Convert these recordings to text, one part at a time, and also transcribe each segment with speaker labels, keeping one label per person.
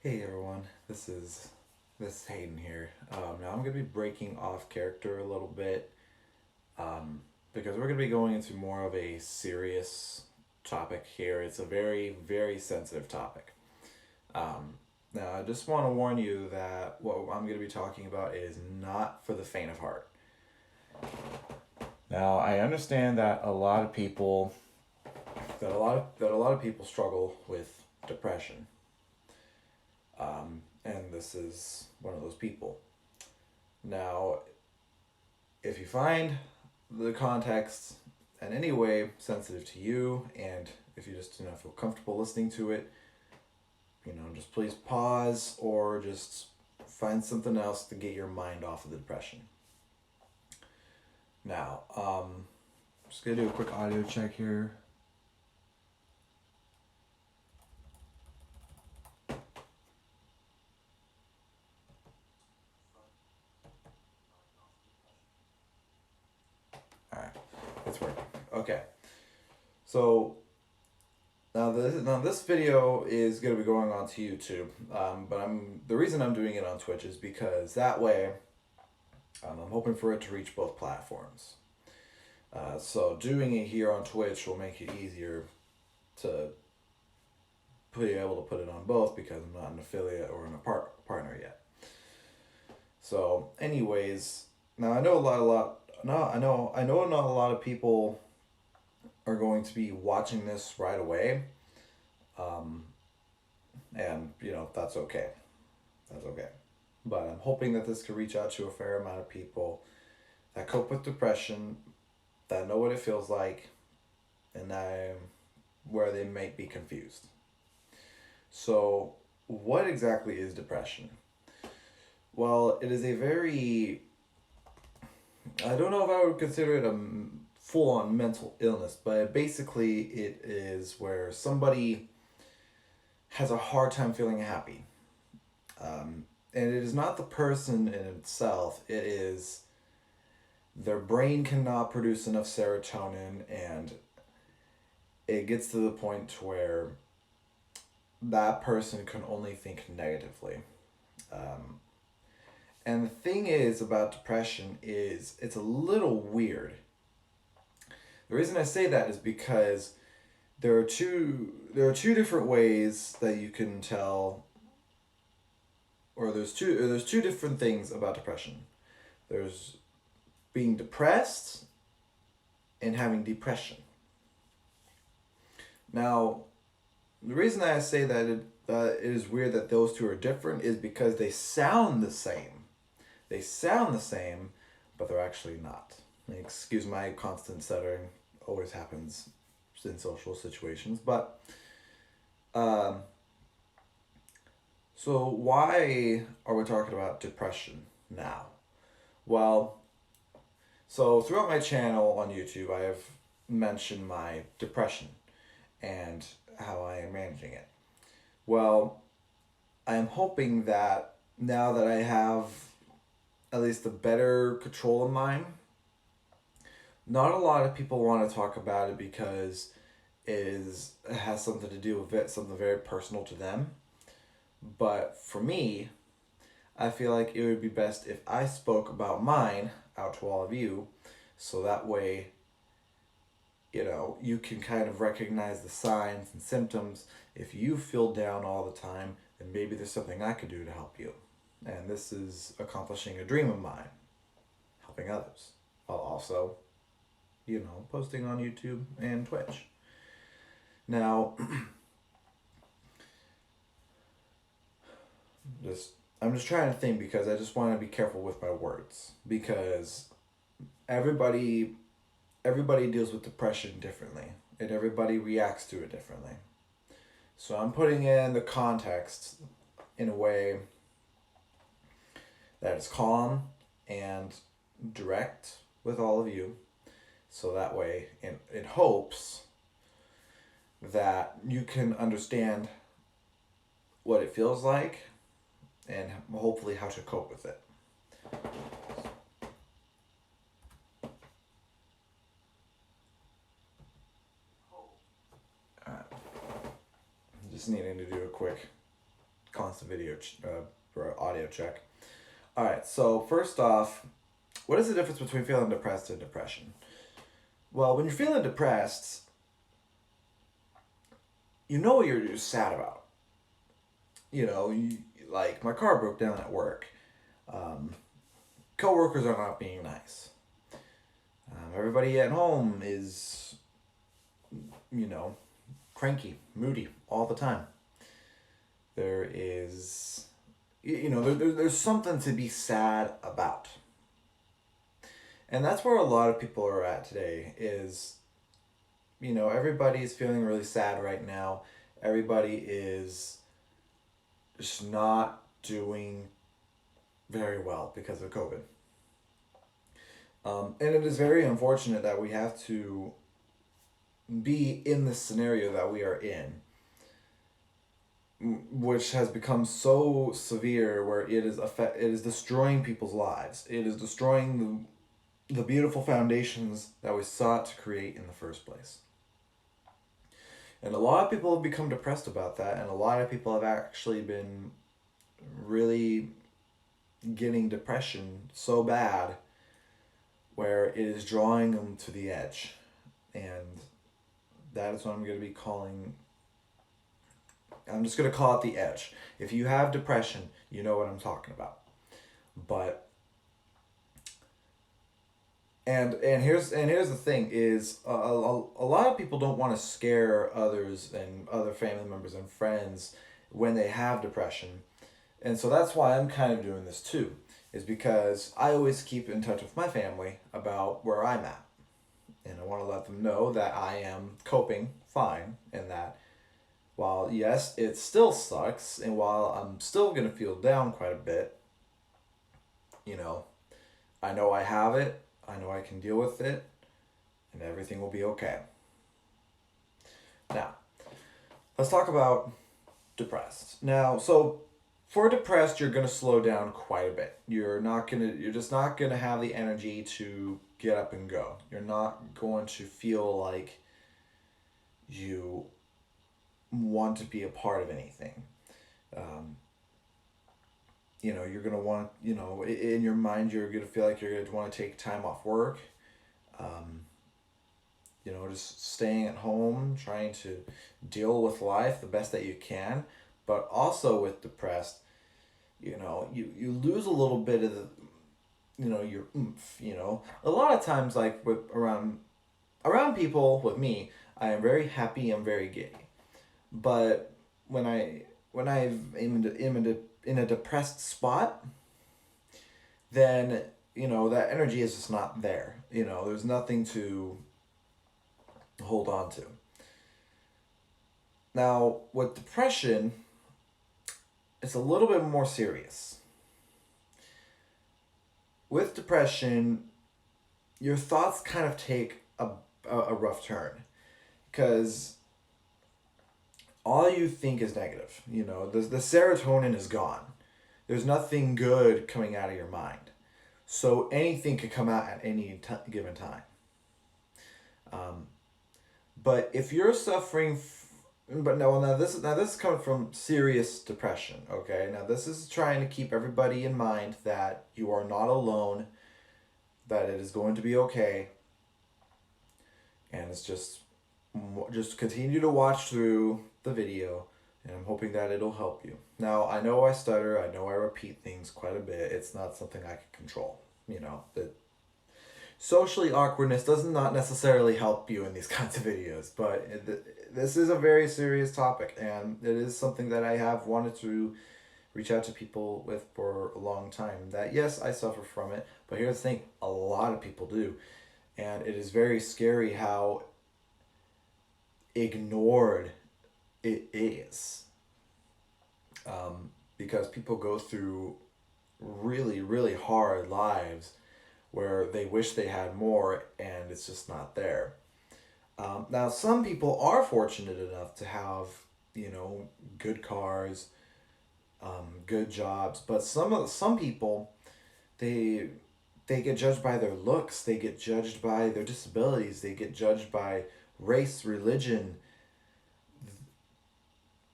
Speaker 1: Hey everyone, this is Hayden here. Now I'm gonna be breaking off character a little bit because we're gonna be going into more of a serious topic here. It's a very sensitive topic. Um, Now I just want to warn you that what I'm gonna be talking about is not for the faint of heart. Now I understand that a lot of people struggle with depression, and this is one of those people. Now, if you find the context in any way sensitive to you, and if you just feel comfortable listening to it, just please pause or just find something else to get your mind off of the depression. Now, just gonna do a quick audio check here. All right, it's working. Okay, so now this video is going to be going on to YouTube, but the reason I'm doing it on Twitch is because that way I'm hoping for it to reach both platforms. So doing it here on Twitch will make it easier to be able to put it on both because I'm not an affiliate or partner yet. So, anyways, now I know a lot. No, I know not a lot of people are going to be watching this right away, um, and that's okay. That's okay. But I'm hoping that this could reach out to a fair amount of people that cope with depression, that know what it feels like, and where they might be confused. So, what exactly is depression? Well, it is a very, I don't know if I would consider it a full on mental illness, but basically it is where somebody has a hard time feeling happy. And it is not the person in itself, it is their brain cannot produce enough serotonin, and it gets to the point where that person can only think negatively. Um, and the thing is about depression is it's a little weird. The reason I say that is because there are two different ways that you can tell, or there's two different things about depression. There's being depressed and having depression. Now, the reason I say that it is weird that those two are different is because they sound the same. They sound the same, but they're actually not. Excuse my constant stuttering. Always happens in social situations. But um, so why are we talking about depression now? Well, so throughout my channel on YouTube, I have mentioned my depression and how I am managing it. Well, I am hoping that now that I have at least a better control of mine, not a lot of people want to talk about it because it has something to do with it, something very personal to them. But for me, I feel like it would be best if I spoke about mine out to all of you, so that way, you can kind of recognize the signs and symptoms. If you feel down all the time, then maybe there's something I could do to help you. And this is accomplishing a dream of mine, helping others, while also, posting on YouTube and Twitch. Now, just I'm just trying to think because I just want to be careful with my words because everybody everybody deals with depression differently and everybody reacts to it differently. So I'm putting in the context in a way that is calm and direct with all of you. So that way, in hopes that you can understand what it feels like and hopefully how to cope with it. Just needing to do a quick balance the video for audio check. All right, so first off, what is the difference between feeling depressed and depression? Well, when you're feeling depressed, you know what you're sad about. Like my car broke down at work. Um, Coworkers are not being nice. Everybody at home is, you know, cranky, moody all the time. There is, there's something to be sad about. And that's where a lot of people are at today is, everybody is feeling really sad right now. Everybody is just not doing very well because of COVID. And it is very unfortunate that we have to be in this scenario that we are in, which has become so severe where it is destroying people's lives. It is destroying the beautiful foundations that we sought to create in the first place. And a lot of people have become depressed about that, and a lot of people have actually been really getting depression so bad where it is drawing them to the edge. And that is what I'm going to be calling, I'm just going to call it the edge. If you have depression, you know what I'm talking about. But and here's the thing is a lot of people don't want to scare others and other family members and friends when they have depression. And so that's why I'm kind of doing this too, is because I always keep in touch with my family about where I'm at. And I want to let them know that I am coping fine, and that while, yes, it still sucks, and while I'm still going to feel down quite a bit, I know I have it, I know I can deal with it, and everything will be okay. Now, let's talk about depressed. Now, so for depressed, you're going to slow down quite a bit. You're just not going to have the energy to get up and go. You're not going to feel like you want to be a part of anything. You're going to want, in your mind, you're going to feel like you're going to want to take time off work. Just staying at home, trying to deal with life the best that you can. But also with depressed, you lose a little bit of the, your oomph, A lot of times, like around people with me, I am very happy, I'm very giddy. But when I'm in a depressed spot, then, that energy is just not there. There's nothing to hold on to. Now, with depression, it's a little bit more serious. With depression, your thoughts kind of take a rough turn, because all you think is negative. The serotonin is gone. There's nothing good coming out of your mind. So anything could come out at any given time. But if you're suffering, now this is coming from serious depression, okay? Now this is trying to keep everybody in mind that you are not alone, that it is going to be okay, and it's just continue to watch through the video, and I'm hoping that it'll help you. Now, I know I stutter, I know I repeat things quite a bit. It's not something I can control, that socially awkwardness does not necessarily help you in these kinds of videos, but this is a very serious topic, and it is something that I have wanted to reach out to people with for a long time. That, yes, I suffer from it, but here's the thing, a lot of people do, and it is very scary how ignored it is, because people go through really, really hard lives where they wish they had more, and it's just not there. Now, some people are fortunate enough to have, good cars, good jobs, but some people, they get judged by their looks, they get judged by their disabilities, they get judged by race, religion.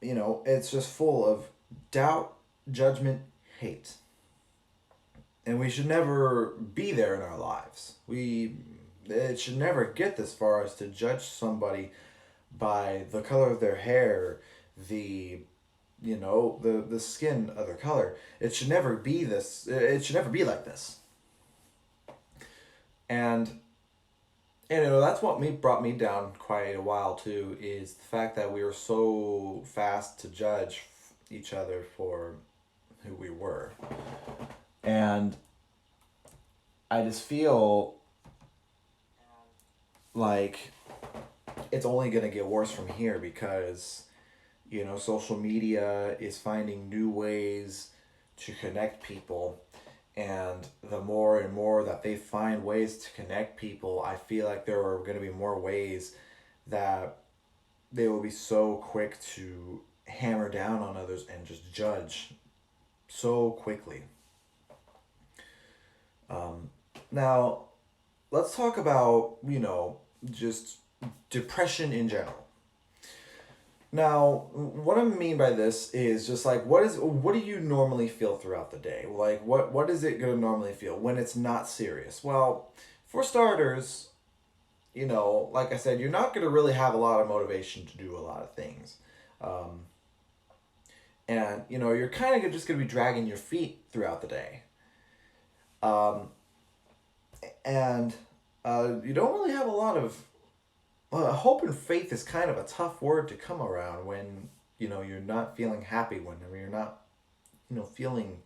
Speaker 1: It's just full of doubt, judgment, hate. And we should never be there in our lives. It should never get this far as to judge somebody by the color of their hair, the the skin of their color. It should never be this. It should never be like this. And that's what brought me down quite a while too. Is the fact that we were so fast to judge each other for who we were, and I just feel like it's only gonna get worse from here because social media is finding new ways to connect people. And the more and more that they find ways to connect people, I feel like there are going to be more ways that they will be so quick to hammer down on others and just judge so quickly. Now, let's talk about, just depression in general. Now, what I mean by this is just like what do you normally feel throughout the day? Like what is it gonna normally feel when it's not serious? Well, for starters, like I said, you're not gonna really have a lot of motivation to do a lot of things, um, and you're kind of just gonna be dragging your feet throughout the day, um, and you don't really have a lot of hope and faith is kind of a tough word to come around when you're not feeling happy, when you're not feeling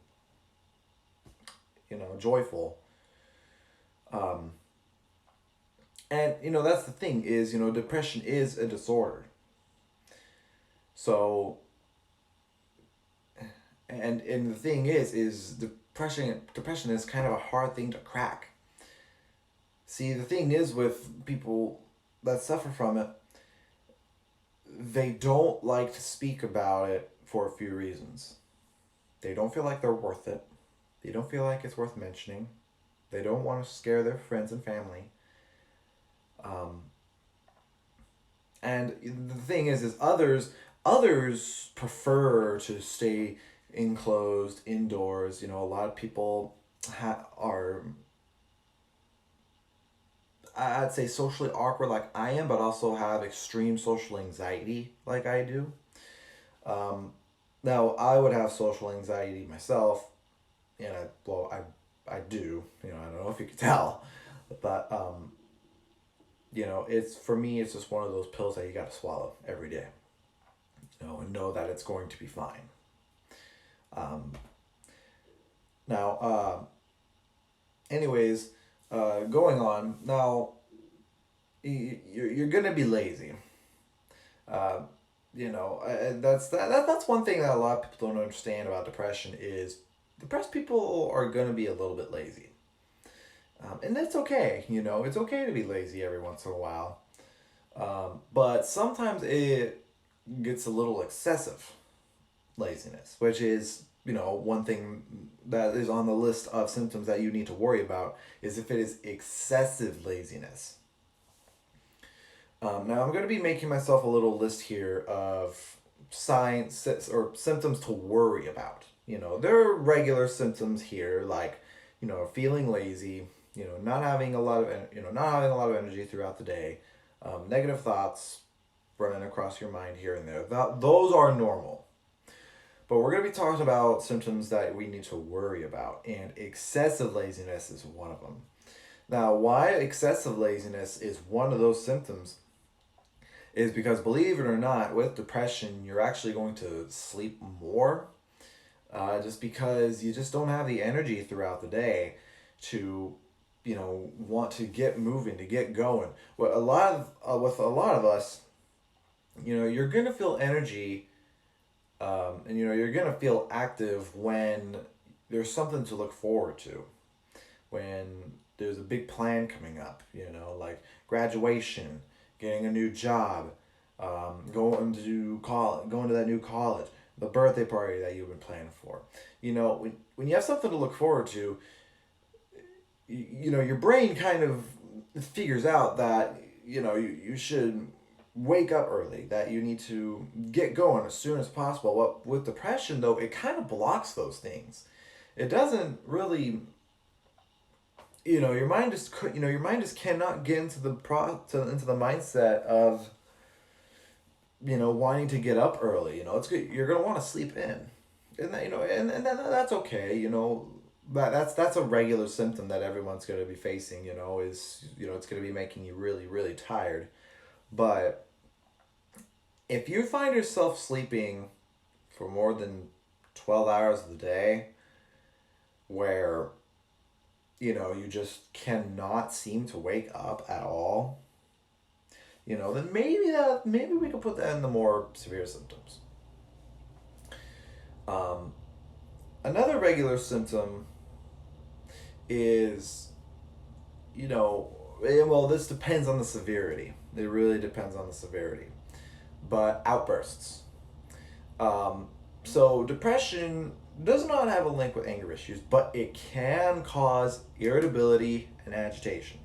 Speaker 1: joyful. um, and that's the thing is depression is a disorder. So and the thing is depression is kind of a hard thing to crack. See, the thing is with people that suffer from it, they don't like to speak about it for a few reasons. They don't feel like they're worth it. They don't feel like it's worth mentioning. They don't want to scare their friends and family. Um, and the thing is others prefer to stay enclosed indoors. A lot of people are, I'd say, socially awkward like I am, but also have extreme social anxiety like I do. Um, Now, I would have social anxiety myself, and I do. I don't know if you could tell, but it's for me. It's just one of those pills that you got to swallow every day. And know that it's going to be fine. Um, Now, anyways, going on now, you're gonna be lazy. Uh, that's one thing that a lot of people don't understand about depression is depressed people are gonna be a little bit lazy, and that's okay. It's okay to be lazy every once in a while, but sometimes it gets a little excessive laziness, which is one thing that is on the list of symptoms that you need to worry about is if it is excessive laziness. Now I'm going to be making myself a little list here of signs or symptoms to worry about. There are regular symptoms here like, feeling lazy, not having a lot of not having a lot of energy throughout the day, negative thoughts running across your mind here and there. Those are normal. But we're going to be talking about symptoms that we need to worry about, and excessive laziness is one of them. Now, why excessive laziness is one of those symptoms is because, believe it or not, with depression, you're actually going to sleep more, just because you just don't have the energy throughout the day to, want to get moving, to get going. With a lot of us, you're gonna feel energy, and you're gonna feel active when there's something to look forward to, when there's a big plan coming up, like graduation, getting a new job, going to that new college, the birthday party that you've been planning for. When you have something to look forward to, your brain kind of figures out that you should wake up early, that you need to get going as soon as possible. What with depression though, it kind of blocks those things. It doesn't really, your mind just cannot get into into the mindset of wanting to get up early. It's good. You're gonna want to sleep in, and that, that's okay. That's a regular symptom that everyone's gonna be facing. Is it's gonna be making you really really tired, but if you find yourself sleeping for more than 12 hours of the day, where you just cannot seem to wake up at all, then maybe we could put that in the more severe symptoms. Another regular symptom is, well, this depends on the severity. It really depends on the severity. But outbursts. So depression does not have a link with anger issues, but it can cause irritability and agitation.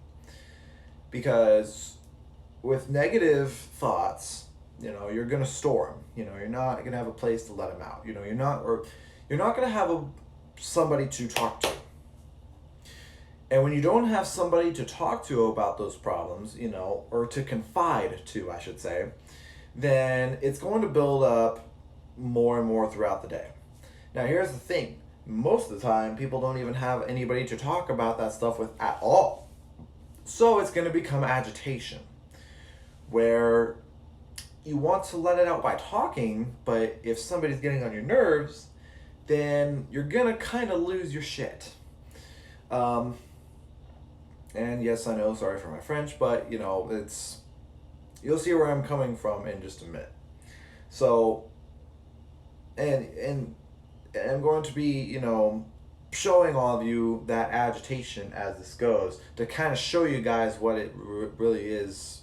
Speaker 1: Because with negative thoughts, you're gonna store them. You're not gonna have a place to let them out. You're not gonna have somebody to talk to. And when you don't have somebody to talk to about those problems, or to confide to, I should say, then it's going to build up more and more throughout the day. Now, here's the thing. Most of the time, people don't even have anybody to talk about that stuff with at all. So it's going to become agitation, where you want to let it out by talking, but if somebody's getting on your nerves, then you're going to kind of lose your shit. And yes, I know, sorry for my French, but, you'll see where I'm coming from in just a minute. So, and I'm going to be, showing all of you that agitation as this goes, to kind of show you guys what it really is,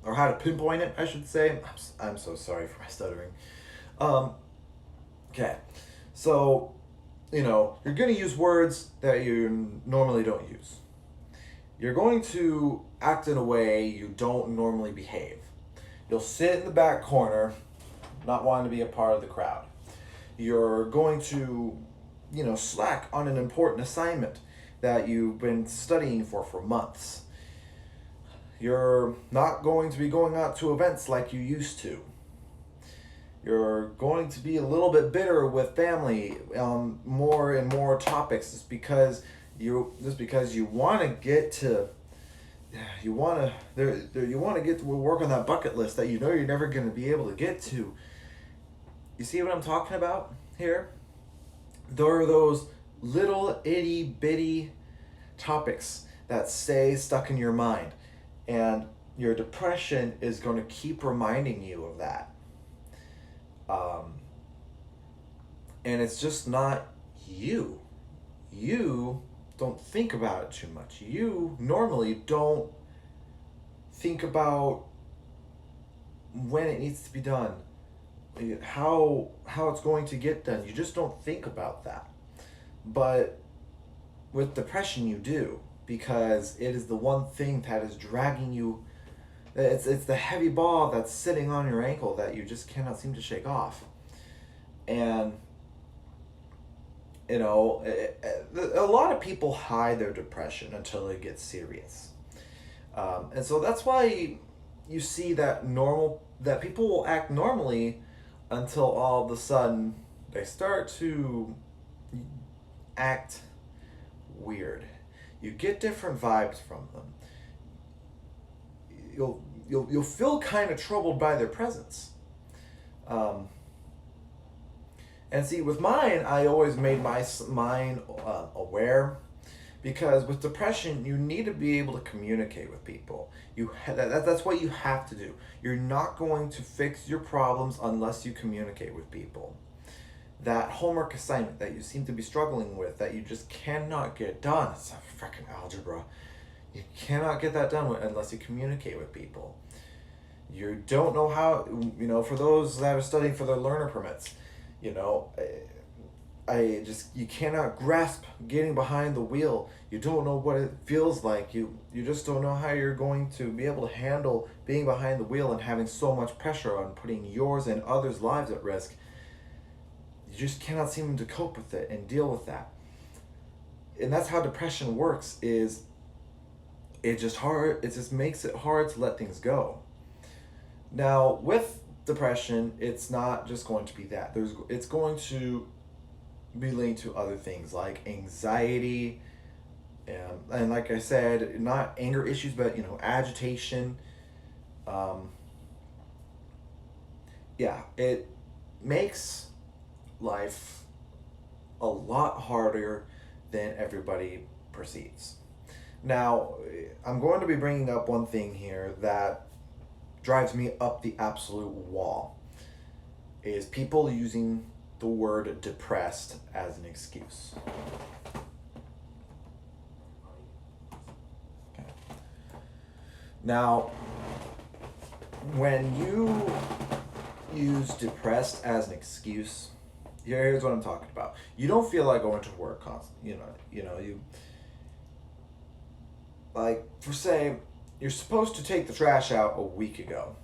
Speaker 1: or how to pinpoint it, I should say. I'm so sorry for my stuttering. Okay, so, you're going to use words that you normally don't use. You're going to act in a way you don't normally behave. You'll sit in the back corner, not wanting to be a part of the crowd. You're going to, slack on an important assignment that you've been studying for months. You're not going to be going out to events like you used to. You're going to be a little bit bitter with family on more and more topics just because you want to get to work on that bucket list that you're never going to be able to get to. You see what I'm talking about here? There are those little itty bitty topics that stay stuck in your mind, and your depression is going to keep reminding you of that. And it's just not you. You don't think about it too much. You normally don't think about when it needs to be done, how it's going to get done. You just don't think about that. But with depression you do, because it is the one thing that is dragging you. It's the heavy ball that's sitting on your ankle that you just cannot seem to shake off. And a lot of people hide their depression until it gets serious. And so that's why you see that people will act normally until all of a sudden they start to act weird. You get different vibes from them. You'll feel kind of troubled by their presence. And see, with mine, I always made mine aware, because with depression, you need to be able to communicate with people. That's what you have to do. You're not going to fix your problems unless you communicate with people. That homework assignment that you seem to be struggling with, that you just cannot get done, it's a freaking algebra. You cannot get that done unless you communicate with people. You don't know how, for those that are studying for their learner permits, you cannot grasp getting behind the wheel. You don't know what it feels like. You just don't know how you're going to be able to handle being behind the wheel and having so much pressure on putting yours and others' lives at risk. You just cannot seem to cope with it and deal with that. And that's how depression works, is it just makes it hard to let things go. Now, with depression, it's not just going to be that. It's going to be linked to other things like anxiety, and like I said, not anger issues, but agitation. Um, yeah, it makes life a lot harder than everybody perceives. Now, I'm going to be bringing up one thing here that drives me up the absolute wall, is people using the word depressed as an excuse. Okay. Now, when you use depressed as an excuse, here's what I'm talking about. You don't feel like going to work constantly. You like, for say, you're supposed to take the trash out a week ago.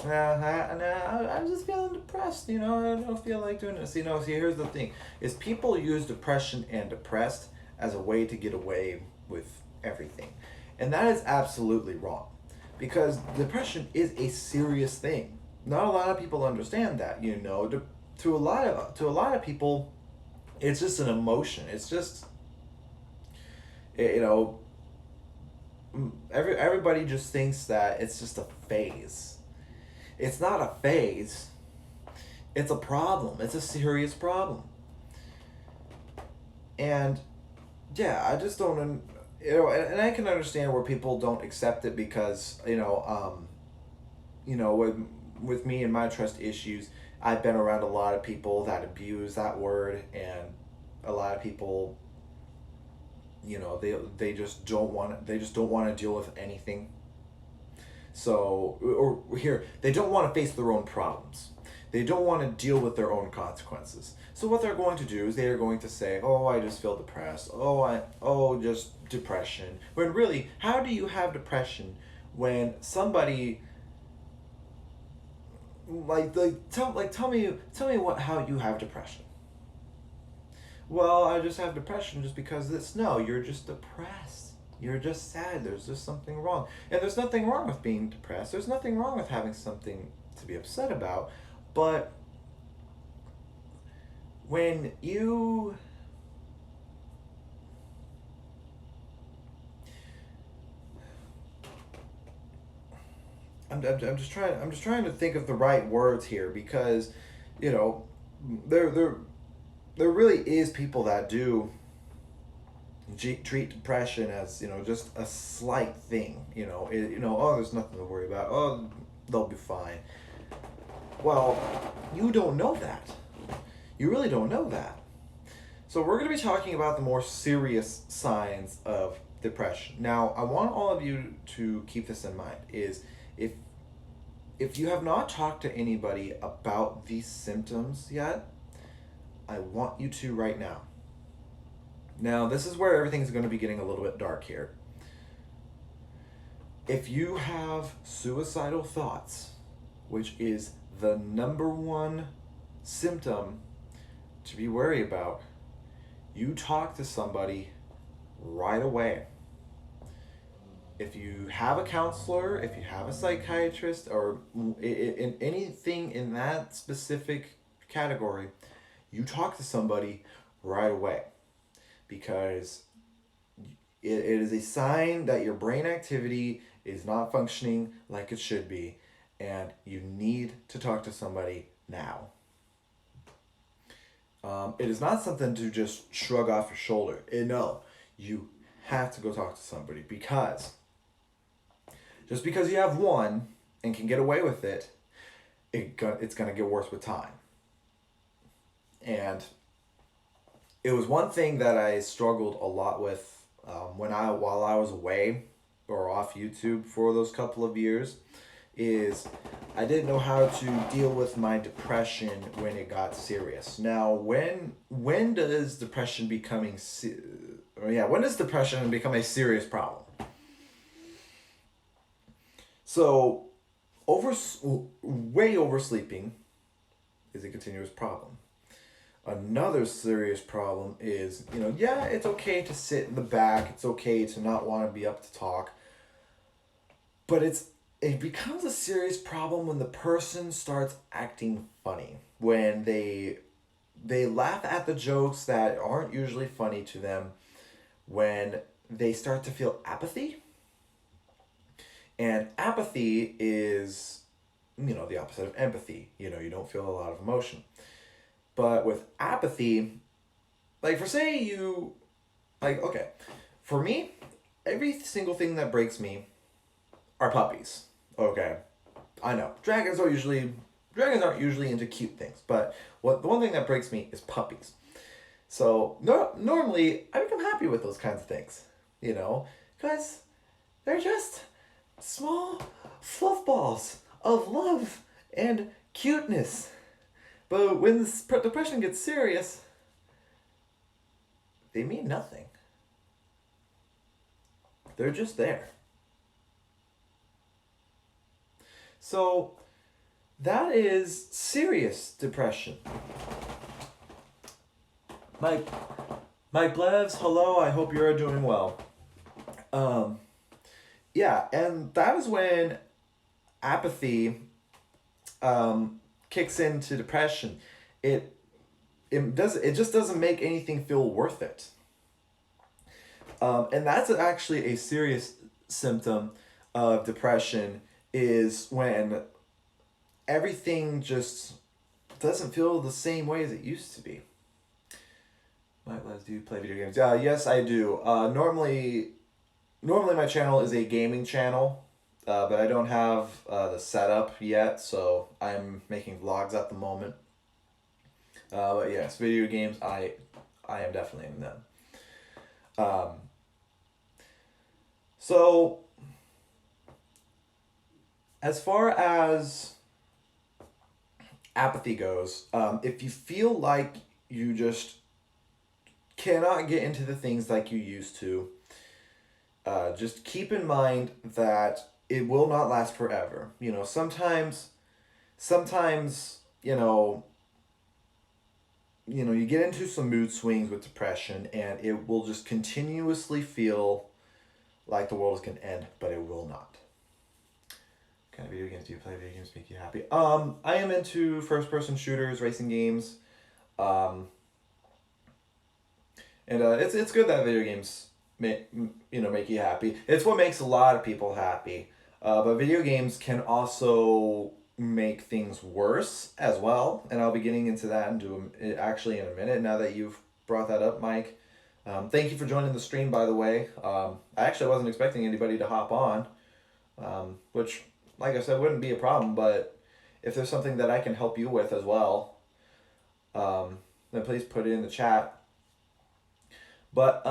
Speaker 1: I'm just feeling depressed. I don't feel like doing this. See, here's the thing: is people use depression and depressed as a way to get away with everything, and that is absolutely wrong, because depression is a serious thing. Not a lot of people understand that. To a lot of people, it's just an emotion. It's just, everybody just thinks that it's just a phase. It's not a phase. It's a problem. It's a serious problem. And yeah, I just don't, and I can understand where people don't accept it, because with me and my trust issues, I've been around a lot of people that abuse that word, and a lot of people, they just don't want to deal with anything. So, or here, they don't want to face their own problems. They don't want to deal with their own consequences. So what they're going to do is they are going to say, "Oh, I just feel depressed. Just depression." When really, how do you have depression when somebody tell me how you have depression? Well, I just have depression just because this. No, you're just depressed. You're just sad. There's just something wrong. And there's nothing wrong with being depressed. There's nothing wrong with having something to be upset about. But when you I'm just trying to think of the right words here, because there there really is people that do treat depression as just a slight thing. Oh, there's nothing to worry about. Oh, they'll be fine. Well, you don't know that. You really don't know that. So we're going to be talking about the more serious signs of depression. Now, I want all of you to keep this in mind, is if you have not talked to anybody about these symptoms yet, I want you to right now. Now, this is where everything's going to be getting a little bit dark here. If you have suicidal thoughts, which is the number one symptom to be worried about, you talk to somebody right away. If you have a counselor, if you have a psychiatrist, or in anything in that specific category, you talk to somebody right away, because it is a sign that your brain activity is not functioning like it should be, and you need to talk to somebody now. It is not something to just shrug off your shoulder. No, you have to go talk to somebody, because just because you have one and can get away with it, it's going to get worse with time. And it was one thing that I struggled a lot with while I was away or off YouTube for those couple of years, is I didn't know how to deal with my depression when it got serious. Now, when does depression when does depression become a serious problem? So, way oversleeping is a continuous problem. Another serious problem is, yeah, it's okay to sit in the back. It's okay to not want to be up to talk. But it becomes a serious problem when the person starts acting funny. When they laugh at the jokes that aren't usually funny to them. When they start to feel apathy. And apathy is, the opposite of empathy. You don't feel a lot of emotion. But with apathy, like okay, for me, every single thing that breaks me are puppies. Okay, I know dragons aren't usually into cute things, but the one thing that breaks me is puppies. So normally I become happy with those kinds of things, because they're just small fluff balls of love and cuteness. But when the depression gets serious, they mean nothing. They're just there. So that is serious depression. Mike Blevs, hello, I hope you're doing well. Yeah, and that is when apathy kicks into depression. It just doesn't make anything feel worth it. And that's actually a serious symptom of depression, is when everything just doesn't feel the same way as it used to be. Do you play video games? Yes, I do. Normally my channel is a gaming channel, but I don't have the setup yet, so I'm making vlogs at the moment. But yes, video games, I am definitely in them. So, as far as apathy goes, if you feel like you just cannot get into the things like you used to, just keep in mind that it will not last forever. Sometimes, you get into some mood swings with depression, and it will just continuously feel like the world is going to end, but it will not. What kind of video games do you play? Video games make you happy? I am into first-person shooters, racing games, and it's good that video games make you happy. It's what makes a lot of people happy. But video games can also make things worse as well, and I'll be getting into that actually in a minute. Now that you've brought that up, Mike, thank you for joining the stream. By the way, I actually wasn't expecting anybody to hop on, which, like I said, wouldn't be a problem. But if there's something that I can help you with as well, then please put it in the chat. But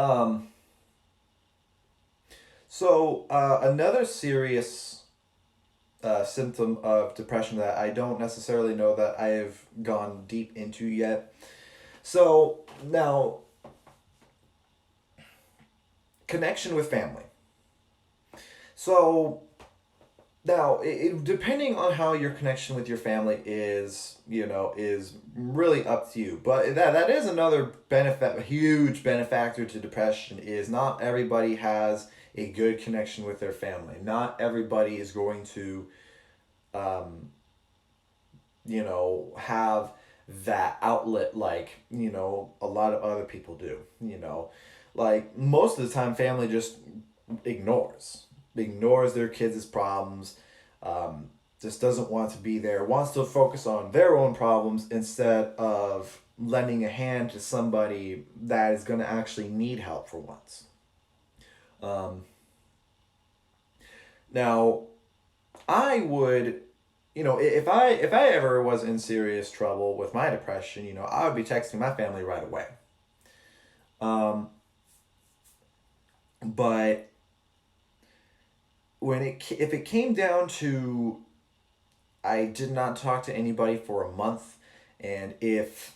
Speaker 1: so another serious symptom of depression that I don't necessarily know that I have gone deep into yet. So now, connection with family. So now, depending on how your connection with your family is really up to you. But that is another benefit, a huge benefactor to depression, is not everybody has a good connection with their family. Not everybody is going to, have that outlet like, a lot of other people do. Like, most of the time, family just ignores their kids' problems, just doesn't want to be there, wants to focus on their own problems instead of lending a hand to somebody that is going to actually need help for once. Now, I would, if I ever was in serious trouble with my depression, I would be texting my family right away. But if it came down to I did not talk to anybody for a month, and if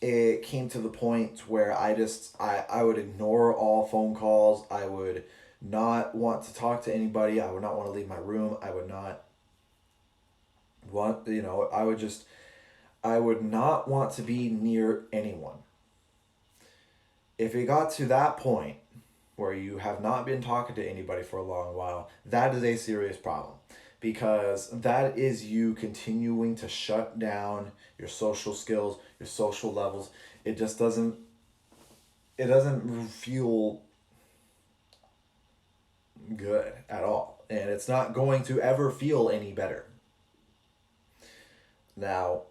Speaker 1: it came to the point where I would ignore all phone calls, I would not want to talk to anybody, I would not want to leave my room, I would not want, I would not want to be near anyone. If it got to that point where you have not been talking to anybody for a long while, that is a serious problem, because that is you continuing to shut down your social skills, your social levels. It just doesn't feel good at all, and it's not going to ever feel any better. Now,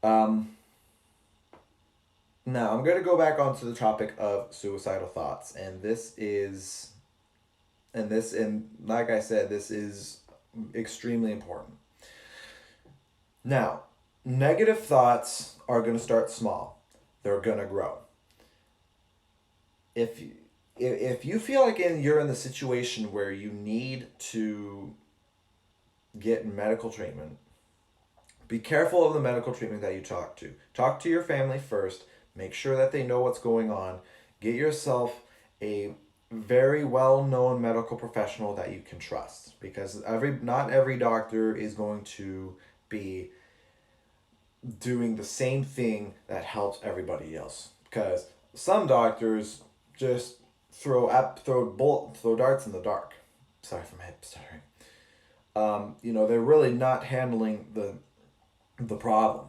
Speaker 1: um, now I'm going to go back onto the topic of suicidal thoughts, and like I said, this is extremely important. Now, negative thoughts are going to start small. They're going to grow. If you, if you feel like you're in the situation where you need to get medical treatment, be careful of the medical treatment that you talk to. Talk to your family first. Make sure that they know what's going on. Get yourself a very well known medical professional that you can trust, because not every doctor is going to be doing the same thing that helps everybody else. Because some doctors just throw darts in the dark. Sorry for my stuttering. They're really not handling the problem.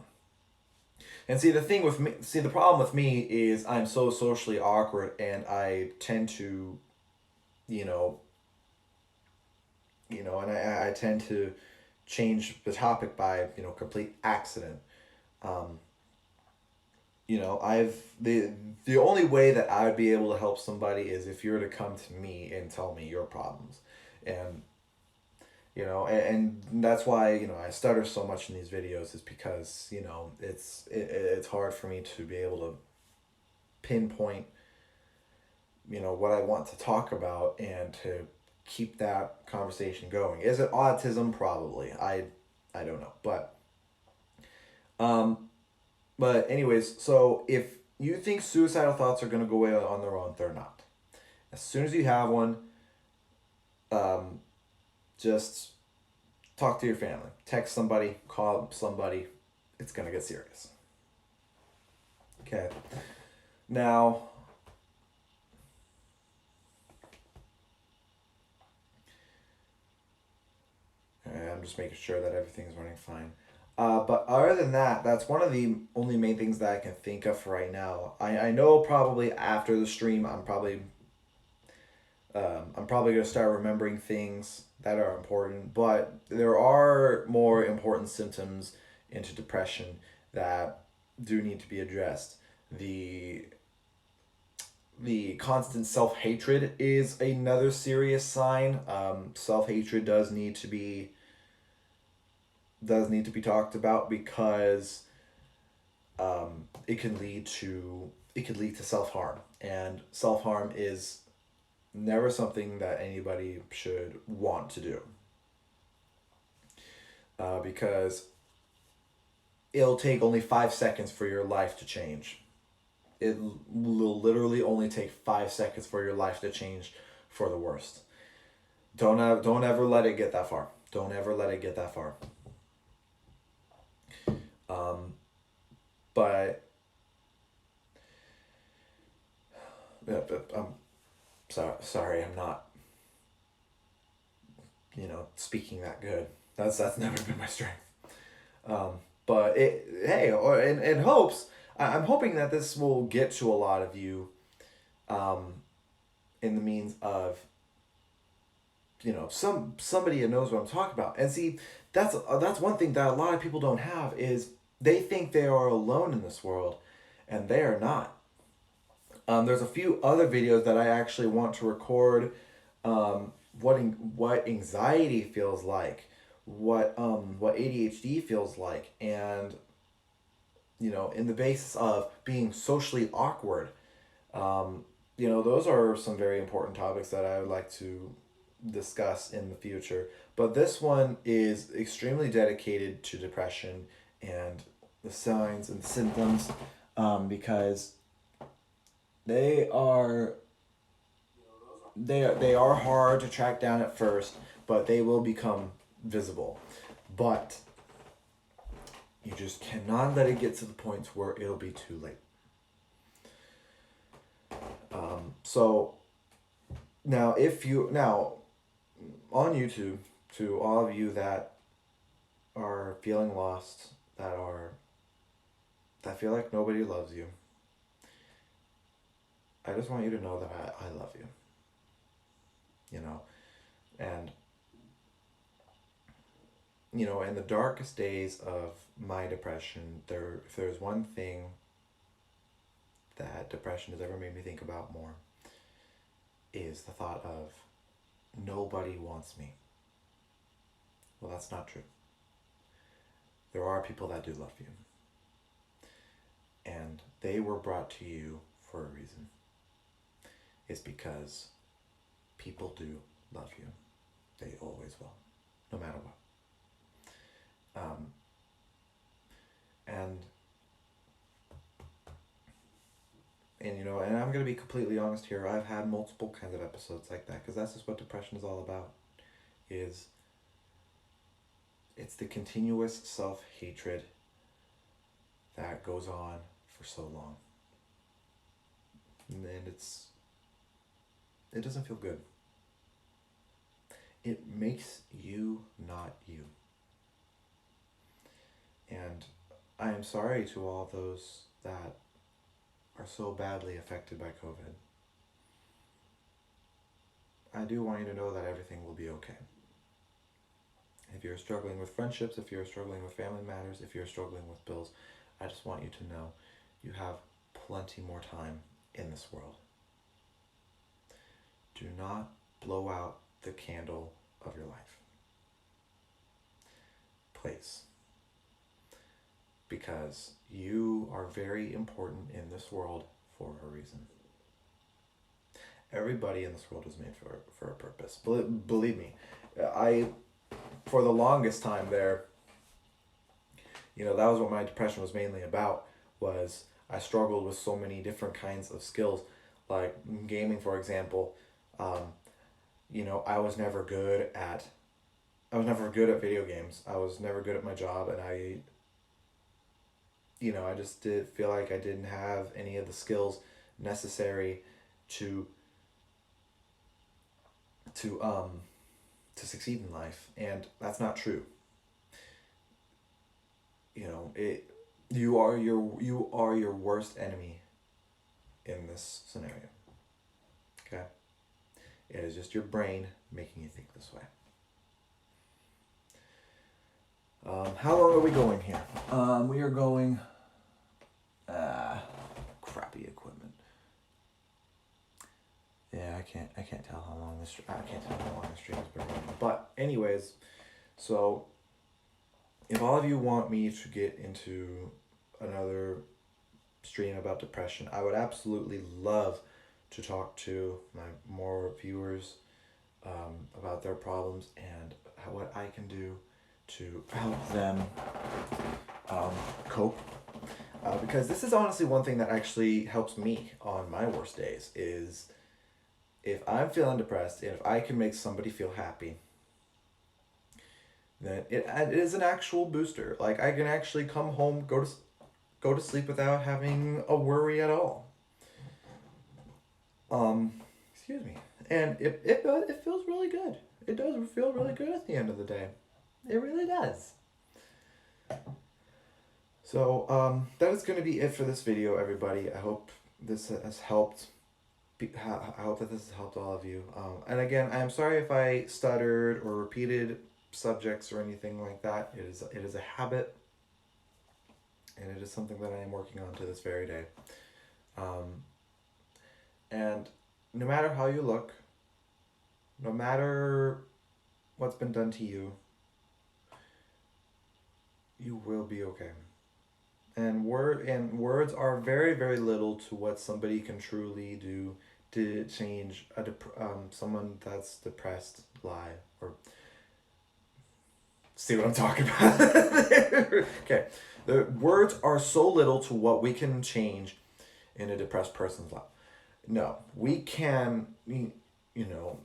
Speaker 1: And the problem with me is I'm so socially awkward, and I tend to, you know, and I tend to change the topic by, complete accident. Um, the only way that I would be able to help somebody is if you were to come to me and tell me your problems, and and that's why I stutter so much in these videos, is because it's hard for me to be able to pinpoint what I want to talk about and to keep that conversation going. Is it autism? Probably. I don't know, um but anyways, so if you think suicidal thoughts are going to go away on their own, they're not. As soon as you have one, um just talk to your family, text somebody, call somebody. It's going to get serious. Okay. Now, I'm just making sure that everything's running fine. But other than that, that's one of the only main things that I can think of right now. I know probably after the stream, I'm probably going to start remembering things that are important, but there are more important symptoms into depression that do need to be addressed. The constant self-hatred is another serious sign. Self-hatred does need to be talked about, because it can lead to self-harm, and self-harm is never something that anybody should want to do, because it'll take only 5 seconds for your life to change. It will literally only take 5 seconds for your life to change for the worst. Don't ever let it get that far. Don't ever let it get that far. But I'm sorry, I'm not, speaking that good. That's never been my strength. But in hopes, I'm hoping that this will get to a lot of you, in the means of, somebody that knows what I'm talking about. And see, that's one thing that a lot of people don't have, is they think they are alone in this world, and they are not. There's a few other videos that I actually want to record, what anxiety feels like, what ADHD feels like, and in the basis of being socially awkward. Those are some very important topics that I would like to discuss in the future. But this one is extremely dedicated to depression and the signs and symptoms, because they are they are hard to track down at first, but they will become visible. But you just cannot let it get to the point where it'll be too late. So now, if you now on YouTube, to all of you that are feeling lost, that feel like nobody loves you, I just want you to know that I love you. And in the darkest days of my depression, if there's one thing that depression has ever made me think about more, is the thought of nobody wants me. Well, that's not true. There are people that do love you. And they were brought to you for a reason. It's because people do love you. They always will, no matter what. And I'm going to be completely honest here. I've had multiple kinds of episodes like that, because that's just what depression is all about. It's the continuous self-hatred that goes on for so long. And it doesn't feel good. It makes you not you. And I am sorry to all those that are so badly affected by COVID. I do want you to know that everything will be okay. If you're struggling with friendships, if you're struggling with family matters, if you're struggling with bills, I just want you to know you have plenty more time in this world. Do not blow out the candle of your life. Please. Because you are very important in this world for a reason. Everybody in this world is made for a purpose. Believe me, for the longest time there, that was what my depression was mainly about, was I struggled with so many different kinds of skills, like gaming, for example. I was never good at video games. I was never good at my job, and I just did feel like I didn't have any of the skills necessary to succeed in life, and that's not true. You are your worst enemy in this scenario. Okay? It is just your brain making you think this way. How long are we going here? We are going crappy equipment. Yeah, I can't tell how long this stream has been running. But anyways, so if all of you want me to get into another stream about depression, I would absolutely love to talk to my more viewers about their problems and what I can do to help them cope. Because this is honestly one thing that actually helps me on my worst days, is if I'm feeling depressed and if I can make somebody feel happy, then it is an actual booster. Like, I can actually come home, go to sleep without having a worry at all. Excuse me. And it feels really good. It does feel really good at the end of the day. It really does. So that is going to be it for this video, everybody. I hope this has helped. I hope that this has helped all of you. And again, I am sorry if I stuttered or repeated subjects or anything like that. It is a habit, and it is something that I am working on to this very day. And no matter how you look, no matter what's been done to you, you will be okay. And words are very, very little to what somebody can truly do to change someone that's depressed live, or see what I'm talking about. Okay, the words are so little to what we can change in a depressed person's life. No, we can, you know,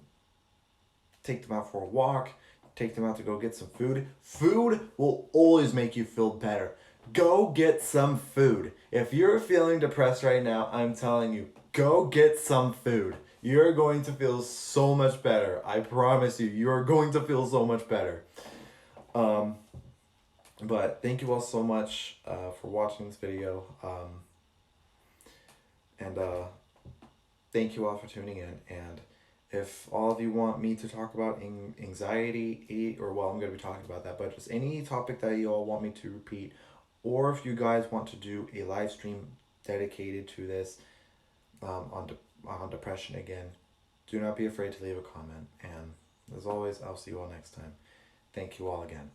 Speaker 1: take them out for a walk, take them out to go get some food. Food will always make you feel better. Go get some food. If you're feeling depressed right now, I'm telling you, go get some food. You're going to feel so much better. I promise you, you're going to feel so much better. But thank you all so much for watching this video. And thank you all for tuning in. And if all of you want me to talk about anxiety, or well, I'm going to be talking about that, but just any topic that you all want me to repeat, or if you guys want to do a live stream dedicated to this on depression again, do not be afraid to leave a comment. And as always, I'll see you all next time. Thank you all again.